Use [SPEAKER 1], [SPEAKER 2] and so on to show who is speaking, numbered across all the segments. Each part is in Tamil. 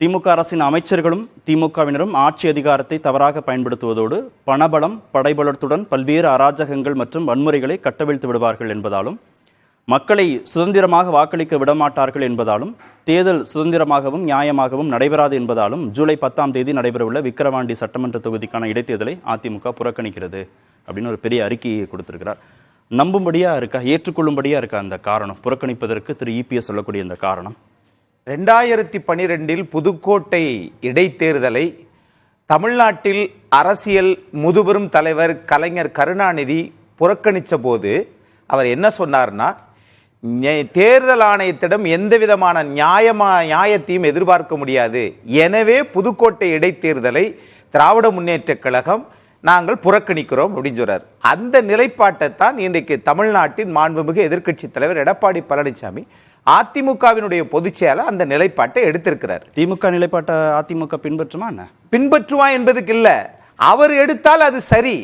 [SPEAKER 1] திமுக அரசின் அமைச்சர்களும் திமுகவினரும் ஆட்சி அதிகாரத்தை தவறாக பயன்படுத்துவதோடு பணபலம் படைபலத்துடன் பல்வேறு அராஜகங்கள் மற்றும் வன்முறைகளை கட்டவிழ்த்து விடுவார்கள் என்பதாலும் மக்களை சுதந்திரமாக வாக்களிக்க விடமாட்டார்கள் என்பதாலும் தேர்தல் சுதந்திரமாகவும் நியாயமாகவும் நடைபெறாது என்பதாலும் ஜூலை 10ஆம் தேதி நடைபெறவுள்ள விக்கிரவாண்டி சட்டமன்ற தொகுதிக்கான இடைத்தேர்தலை அதிமுக புறக்கணிக்கிறது அப்படின்னு ஒரு பெரிய அறிக்கையை கொடுத்திருக்கிறார். நம்பும்படியா இருக்கா, ஏற்றுக்கொள்ளும்படியா இருக்கா அந்த காரணம், புறக்கணிப்பதற்கு திரு இபிஎஸ் சொல்லக்கூடிய அந்த காரணம்?
[SPEAKER 2] 2012 புதுக்கோட்டை இடைத்தேர்தலை தமிழ்நாட்டில் அரசியல் முதுபெரும் தலைவர் கலைஞர் கருணாநிதி புறக்கணித்த போது அவர் என்ன சொன்னார்னா, தேர்தல் ஆணையத்திடம் எந்த விதமான நியாயத்தையும் எதிர்பார்க்க முடியாது, எனவே புதுக்கோட்டை இடைத்தேர்தலை திராவிட முன்னேற்ற கழகம் நாங்கள் புறக்கணிக்கிறோம் அப்படின்னு சொல்றார். அந்த நிலைப்பாட்டை தான் இன்றைக்கு தமிழ்நாட்டின் மாண்புமிகு எதிர்க்கட்சி தலைவர் எடப்பாடி பழனிசாமி அதிமுகவினுடைய பொதுச் செயலாளர் அந்த நிலைப்பாட்டை எடுத்திருக்கிறார்.
[SPEAKER 1] திமுக நிலைப்பாட்டை அதிமுக பின்பற்றுமா என்ன?
[SPEAKER 2] பின்பற்றுவா என்பதுக்கு இல்ல, அவர் எடுத்தால் அது சரி.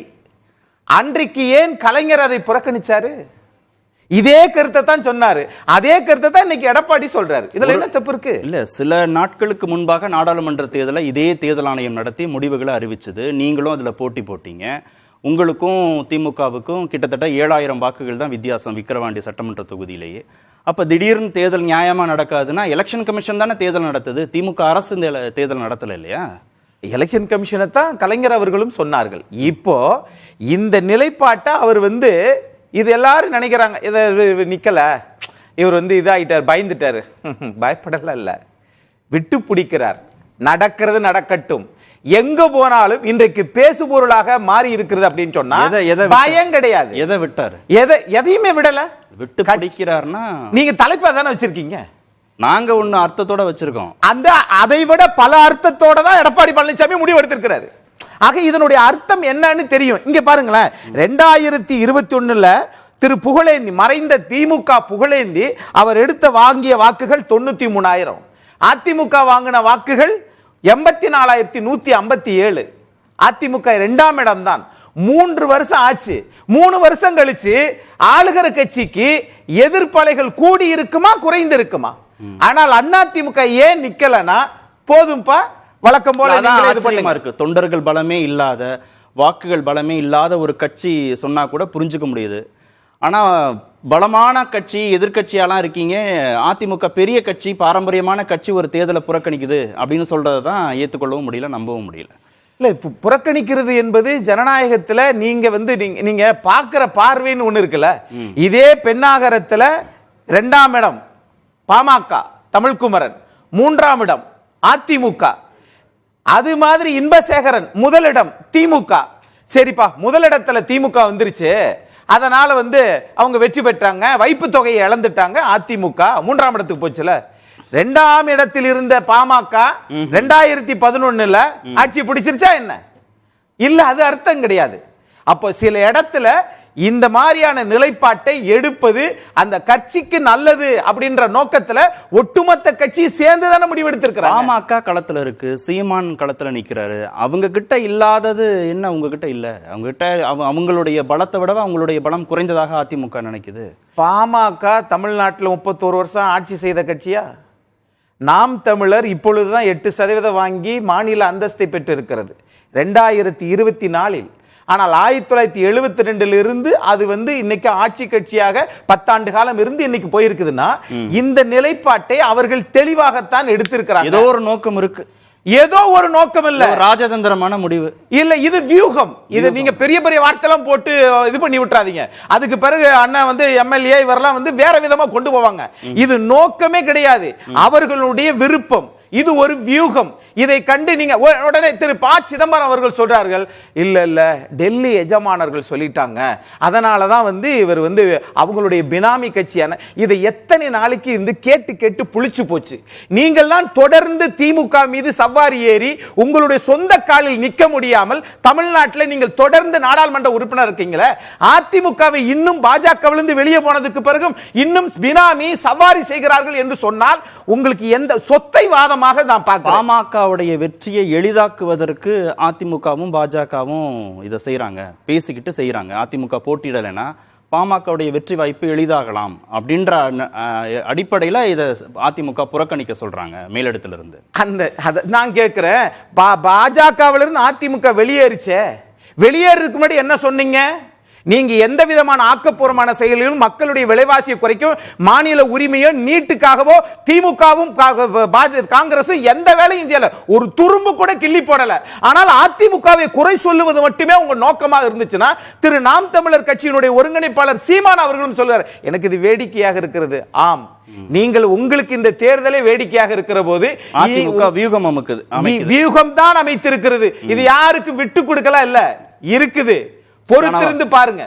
[SPEAKER 2] அன்றைக்கு ஏன் கலைஞர் அதை புறக்கணிச்சாரு? இதே கருத்தை தான் சொன்னாரு, அதே கருத்தை தான் இன்னைக்கு எடப்பாடி சொல்றாரு. இதுல என்ன தப்பு இருக்கு?
[SPEAKER 1] இல்ல, சில நாட்களுக்கு முன்பாக நாடாளுமன்ற தேர்தலை இதே தேர்தல் ஆணையம் நடத்தி முடிவுகளை அறிவிச்சது. நீங்களும் அதுல போட்டி போட்டீங்க. உங்களுக்கும் திமுகவுக்கும் கிட்டத்தட்ட 7000 வாக்குகள் தான் வித்தியாசம் விக்கிரவாண்டி சட்டமன்ற தொகுதியிலேயே. அப்ப திடீர்னு தேர்தல் நியாயமா நடக்காதுன்னா எலெக்ஷன் கமிஷன் தானே தேர்தல் நடத்துது, திமுக அரசு தேர்தல் நடத்தல இல்லையா?
[SPEAKER 2] எலெக்ஷன் கமிஷனை தான் கலைஞர் அவர்களும் சொன்னார்கள். இப்போ இந்த நிலைப்பாட்டை அவர் இது எல்லாரும் நினைக்கிறாங்க, இதை நிக்கல, இவர் இதாயிட்டார், பயந்துட்டாரு. பயப்படல இல்ல, விட்டு பிடிக்கிறார். நடக்கிறது நடக்கட்டும். எங்க போனாலும் இன்றைக்கு பேசு பொருளாக மாறி இருக்கிறது அப்படின்னு சொன்னா பயம் கிடையாது.
[SPEAKER 1] எதை விட்டாரு?
[SPEAKER 2] எதையுமே விடல.
[SPEAKER 1] விட்டு பிடிக்கிறார்னா
[SPEAKER 2] நீங்க தலைப்பா தானே வச்சிருக்கீங்க,
[SPEAKER 1] நாங்க ஒண்ணு அர்த்தத்தோட வச்சிருக்கோம்.
[SPEAKER 2] அதை விட பல அர்த்தத்தோட தான் எடப்பாடி பழனிசாமி முடிவு எடுத்திருக்கிறாரு. ஆக இதனுடைய அர்த்தம் என்னன்னு தெரியும். இங்க பாருங்களேன், 2021 திரு புகழேந்தி, மறைந்த திமுக புகழேந்தி அவர் வாங்கிய வாக்குகள் 93,000. அதிமுக வாங்கின வாக்குகள் 84,157. அதிமுக 2ஆம் இடம் தான். 3 வருஷம் ஆச்சு. 3 வருஷம் கழிச்சு ஆளுகிற கட்சிக்கு எதிர்ப்பலைகள் கூடி இருக்குமா குறைந்து இருக்குமா? ஆனால் அதிமுக ஏன் நிக்கலனா, போதும்பா வழக்கம் போல
[SPEAKER 1] இருக்கு. தொண்டர்கள் பலமே இல்லாத, வாக்குகள் பலமே இல்லாத ஒரு கட்சி சொன்னா கூட புரிஞ்சுக்க முடியுது. ஆனா பலமான கட்சி, எதிர்கட்சியாலாம் இருக்கீங்க, அதிமுக பெரிய கட்சி, பாரம்பரியமான கட்சி ஒரு தேர்தலை புறக்கணிக்குது அப்படின்னு சொல்றதான் ஏற்றுக்கொள்ளவும் முடியல, நம்பவும் முடியல.
[SPEAKER 2] இல்ல, புறக்கணிக்கிறது என்பது ஜனநாயகத்துல நீங்க பாக்குற பார்வைன்னு ஒண்ணு இருக்குல்ல. இதே பெண்ணாகரத்துல 2ஆம் இடம் பாமக தமிழ்குமரன், 3ஆம் இடம் அதிமுக. அது மாதிரி இன்பசேகரன் முதலிடம் திமுக. சரிப்பா, முதலிடத்துல திமுக வந்துருச்சு, அதனால அவங்க வெற்றி பெற்றாங்க, வைப்பு தொகையை இழந்துட்டாங்க. அதிமுக 3ஆம் இடத்துக்கு போச்சுல. 2ஆம் இடத்தில் இருந்த பாமக 2011 ஆட்சி பிடிச்சிருச்சா என்ன? இல்ல, அது அர்த்தம் கிடையாது. அப்போ சில இடத்துல இந்த மாதிரியான நிலைப்பாட்டை எடுப்பது அந்த கட்சிக்கு நல்லது அப்படின்ற நோக்கத்துல ஒட்டுமொத்த கட்சி சேர்ந்து தானே முடிவெடுத்திருக்கிறாங்க.
[SPEAKER 1] பாமக களத்துல இருக்கு, சீமான் களத்துல நிக்கிறாரு. அவங்க கிட்ட இல்லாதது என்ன உங்ககிட்ட இல்ல? அவங்க கிட்ட அவங்களுடைய பலத்தை விட அவங்களுடைய பலம் குறைந்ததாக அதிமுக நினைக்குது.
[SPEAKER 2] பாமக தமிழ்நாட்டில் 31 வருஷம் ஆட்சி செய்த கட்சியா? நாம் தமிழர் இப்பொழுதுதான் 8% வாங்கி மாநில அந்தஸ்தை பெற்று இருக்கிறது 2024. ஆனால் 1972 இருந்து அது இன்னைக்கு ஆட்சி கட்சியாக 10 ஆண்டு காலம் இருந்து இன்னைக்கு போயிருக்குதுன்னா இந்த நிலைப்பாட்டை அவர்கள் தெளிவாகத்தான் எடுத்திருக்கிறாங்க.
[SPEAKER 1] ஏதோ ஒரு நோக்கம் இருக்கு,
[SPEAKER 2] ஏதோ ஒரு நோக்கம் இல்ல,
[SPEAKER 1] ராஜதந்திரமான முடிவு
[SPEAKER 2] இல்ல, இது வியூகம். இது நீங்க பெரிய பெரிய வார்த்தைலாம் போட்டு இது பண்ணி விட்டுறாதீங்க. அதுக்கு பிறகு அண்ணன் எம்எல்ஏ இவரெல்லாம் வேற விதமா கொண்டு போவாங்க. இது நோக்கமே கிடையாது, அவர்களுடைய விருப்பம். இது ஒரு வியூகம். இதை கண்டு நீங்க உடனே திரு ப. சிதம்பரம் அவர்கள் சொல்றார்கள், இல்ல இல்ல டெல்லி எஜமானர்கள் சொல்லிட்டாங்க, அதனாலதான் இவர் அவங்களுடைய பினாமி கட்சியான. இதை எத்தனை நாளைக்கு கேட்டு கேட்டு புளிச்சு போச்சு. நீங்கள் தான் தொடர்ந்து திமுக மீது சவாரி ஏறி உங்களுடைய சொந்த காலில் நிக்க முடியாமல் தமிழ்நாட்டில் நீங்கள் தொடர்ந்து நாடாளுமன்ற உறுப்பினர் இருக்கீங்களே. அதிமுகவை இன்னும் பாஜகவிலிருந்து வெளியே போனதுக்கு பிறகும் இன்னும் பினாமி சவாரி செய்கிறார்கள் என்று சொன்னால் உங்களுக்கு எந்த சொத்தை வாதமாக நான் பார்க்கிறேன்.
[SPEAKER 1] பாமகவுடைய வெற்றியை எளிதாக்குவதற்கு அதிமுகவும் பாஜகவும் இதை செய்யறாங்க, பேசிக்கிட்டு செய்யறாங்க. அதிமுக போட்டியிடலைன்னா பாமகவுடைய வெற்றி வாய்ப்பு எளிதாகலாம் அப்படின்ற அடிப்படையில இதை அதிமுக புறக்கணிக்க சொல்றாங்க மேலிடத்திலிருந்து.
[SPEAKER 2] நான் கேட்கிறேன், பாஜகவிலிருந்து அதிமுக வெளியேறதுக்கு முன்னாடி என்ன சொன்னீங்க? நீங்க எந்த விதமான ஆக்கப்பூர்வமான செயலிலும் மக்களுடைய விலைவாசியை குறைக்கும் மாநில உரிமையோ நீட்டுக்காகவோ திமுகவும் காங்கிரசும் எந்த வேலையும் செய்யல, ஒரு துரும்பு கூட கிள்ளி போடல. ஆனால் அதிமுகவை குறை சொல்லுவது மட்டுமே உங்க நோக்கமாக இருந்துச்சுன்னா திரு நாம் தமிழர் கட்சியினுடைய ஒருங்கிணைப்பாளர் சீமான் அவர்களும் சொல்றார், எனக்கு இது வேடிக்கையாக இருக்கிறது. ஆம், நீங்கள் உங்களுக்கு இந்த தேர்தலே வேடிக்கையாக இருக்கிற போது
[SPEAKER 1] அதிமுக வியூகம்
[SPEAKER 2] தான் அமைத்திருக்கிறது. இது யாருக்கும் விட்டு கொடுக்கலாம் இல்ல, இருக்குது. பொறுத்திருந்து பாருங்க.